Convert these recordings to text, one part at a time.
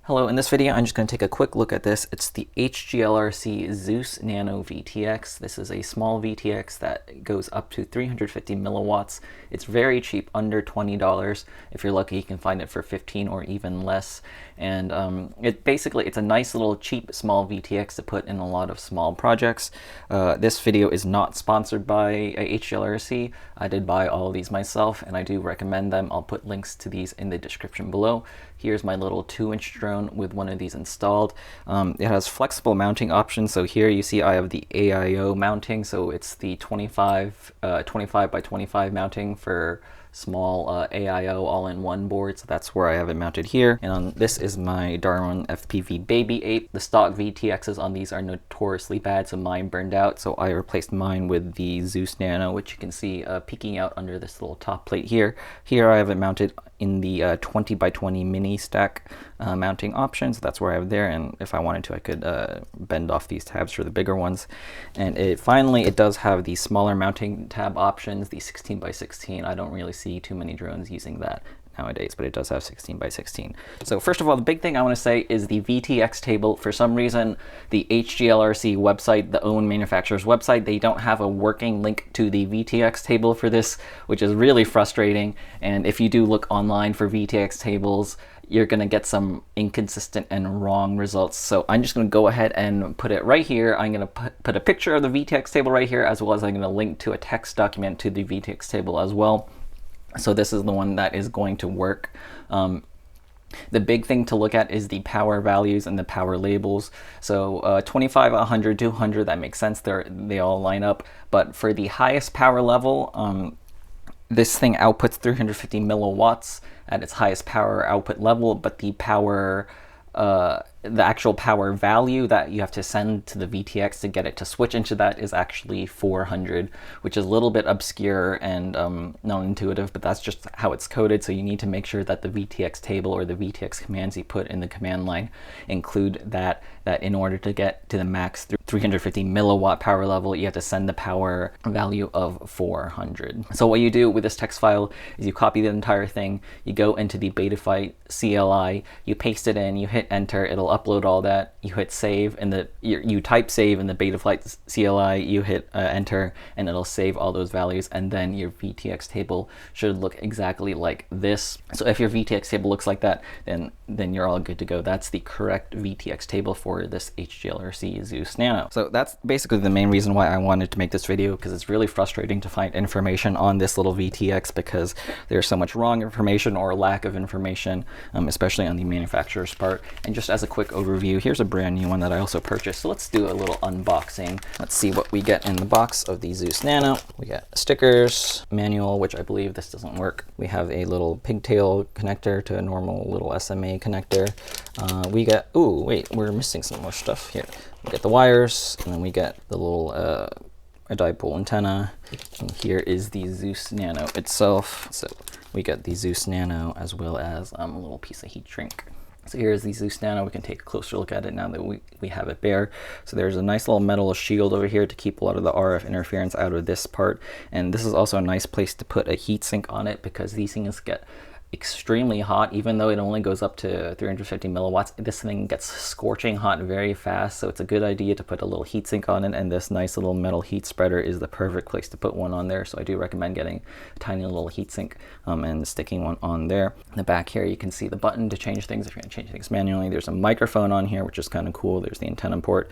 Hello, in this video I'm just going to take a quick look at this. It's the HGLRC Zeus Nano VTX. This is a small VTX that goes up to 350 milliwatts. It's very cheap, under $20. If you're lucky, you can find it for 15 or even less. And it's a nice little cheap small VTX to put in a lot of small projects. This video is not sponsored by HGLRC. I did buy all of these myself and I do recommend them. I'll put links to these in the description below. Here's my little 2-inch drone with one of these installed. It has flexible mounting options. So here you see I have the AIO mounting. So it's the 25 by 25 mounting for small AIO all-in-one board. So that's where I have it mounted here. And this is my Darwin FPV Baby 8. The stock VTXs on these are notoriously bad, so mine burned out. So I replaced mine with the Zeus Nano, which you can see peeking out under this little top plate here. Here I have it mounted in the 20 by 20 mini stack mounting options. That's where I have there, and if I wanted to I could bend off these tabs for the bigger ones. And it does have the smaller mounting tab options, the 16 by 16. I don't really see too many drones using that nowadays, but it does have 16 by 16. So first of all, the big thing I want to say is the VTX table. For some reason, the HGLRC website, the own manufacturer's website, they don't have a working link to the VTX table for this, which is really frustrating. And if you do look online for VTX tables, you're going to get some inconsistent and wrong results. So I'm just going to go ahead and put it right here. I'm going to put a picture of the VTX table right here, as well as I'm going to link to a text document to the VTX table as well. So this is the one that is going to work. The big thing to look at is the power values and the power labels. So 25, 100, 200, that makes sense. They all line up. But for the highest power level, this thing outputs 350 milliwatts at its highest power output level, but the actual power value that you have to send to the VTX to get it to switch into that is actually 400, which is a little bit obscure and non-intuitive, but that's just how it's coded. So you need to make sure that the VTX table or the VTX commands you put in the command line include that in order to get to the max 350 milliwatt power level, you have to send the power value of 400. So what you do with this text file is you copy the entire thing, you go into the Betaflight CLI, you paste it in, you hit enter, it'll upload all that, you hit save, and you type save in the Betaflight CLI, you hit enter, and it'll save all those values, and then your VTX table should look exactly like this. So if your VTX table looks like that, then you're all good to go. That's the correct VTX table for this HGLRC Zeus Nano. So that's basically the main reason why I wanted to make this video, because it's really frustrating to find information on this little VTX because there's so much wrong information or lack of information, especially on the manufacturer's part. And just as a quick overview, here's a brand new one that I also purchased. So let's do a little unboxing. Let's see what we get in the box of the Zeus Nano. We got stickers, manual, which I believe this doesn't work. We have a little pigtail connector to a normal little SMA connector. We got, ooh, wait, we're missing some more stuff here. We get the wires, and then we get the little a dipole antenna, and here is the Zeus Nano itself. So we get the Zeus Nano as well as a little piece of heat shrink. So here's the Zeus Nano. We can take a closer look at it now that we have it bare. So there's a nice little metal shield over here to keep a lot of the RF interference out of this part. And this is also a nice place to put a heatsink on it, because these things get extremely hot. Even though it only goes up to 350 milliwatts, this thing gets scorching hot very fast. So it's a good idea to put a little heatsink on it, and this nice little metal heat spreader is the perfect place to put one on there. So I do recommend getting a tiny little heatsink and sticking one on there. In the back here you can see the button to change things if you're going to change things manually. There's a microphone on here, which is kind of cool. There's the antenna port.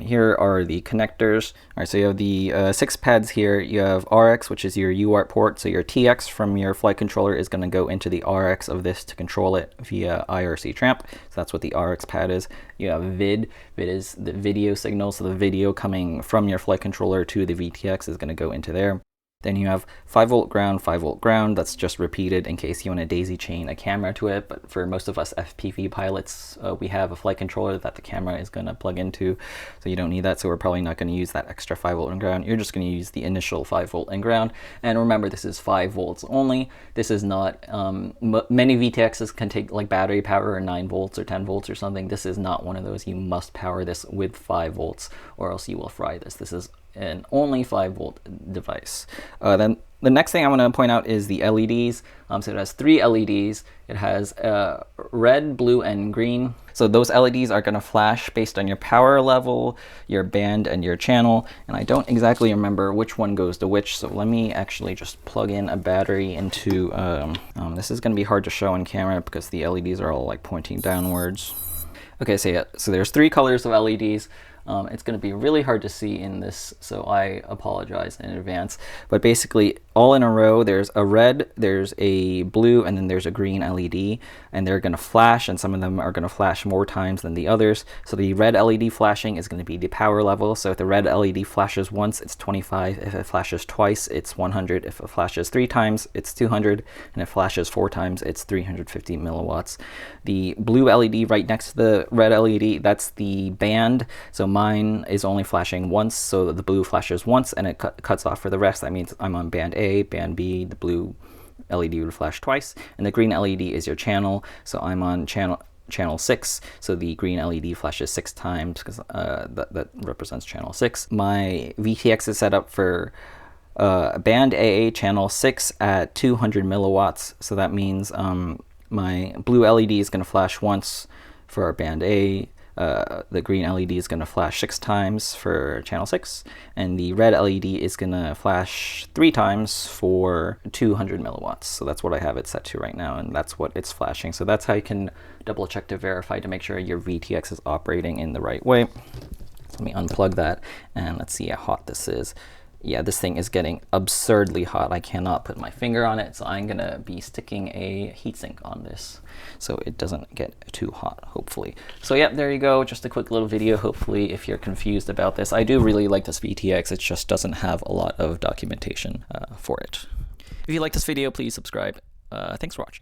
Here are the connectors. All right, so you have the 6 pads here. You have RX, which is your UART port. So your TX from your flight controller is going to go into the RX of this to control it via IRC Tramp. So that's what the RX pad is. You have VID. VID is the video signal. So the video coming from your flight controller to the VTX is going to go into there. Then you have 5-volt ground, 5-volt ground. That's just repeated in case you want to daisy chain a camera to it. But for most of us FPV pilots, we have a flight controller that the camera is going to plug into. So you don't need that. So we're probably not going to use that extra 5-volt and ground. You're just going to use the initial 5-volt and ground. And remember, this is 5 volts only. This is not, many VTXs can take like battery power or 9 volts or 10 volts or something. This is not one of those. You must power this with 5 volts or else you will fry this. This is an only 5-volt device. Then The next thing I want to point out is the LEDs. So it has 3 LEDs. It has red, blue, and green. So those LEDs are going to flash based on your power level, your band, and your channel. And I don't exactly remember which one goes to which. So let me actually just plug in a battery into, this is going to be hard to show on camera because the LEDs are all like pointing downwards. Okay, so yeah, so there's 3 colors of LEDs. It's going to be really hard to see in this, so I apologize in advance. But basically, all in a row, there's a red, there's a blue, and then there's a green LED. And they're going to flash, and some of them are going to flash more times than the others. So the red LED flashing is going to be the power level. So if the red LED flashes once, it's 25. If it flashes twice, it's 100. If it flashes 3 times, it's 200. And if it flashes 4 times, it's 350 milliwatts. The blue LED right next to the red LED, that's the band. So mine is only flashing once, so the blue flashes once and it cuts off for the rest. That means I'm on band A, band B, the blue LED would flash twice, and the green LED is your channel. So I'm on channel 6, so the green LED flashes 6 times because that represents channel 6. My VTX is set up for band AA channel 6 at 200 milliwatts, so that means my blue LED is going to flash once for our band A. The green LED is going to flash 6 times for channel 6, and the red LED is going to flash 3 times for 200 milliwatts. So that's what I have it set to right now, and that's what it's flashing. So that's how you can double check to verify to make sure your VTX is operating in the right way. Let me unplug that, and let's see how hot this is. Yeah, this thing is getting absurdly hot. I cannot put my finger on it, so I'm gonna be sticking a heatsink on this so it doesn't get too hot, hopefully. So yeah, there you go, just a quick little video. Hopefully, if you're confused about this, I do really like this VTX, it just doesn't have a lot of documentation for it. If you like this video, please subscribe. Thanks for watching.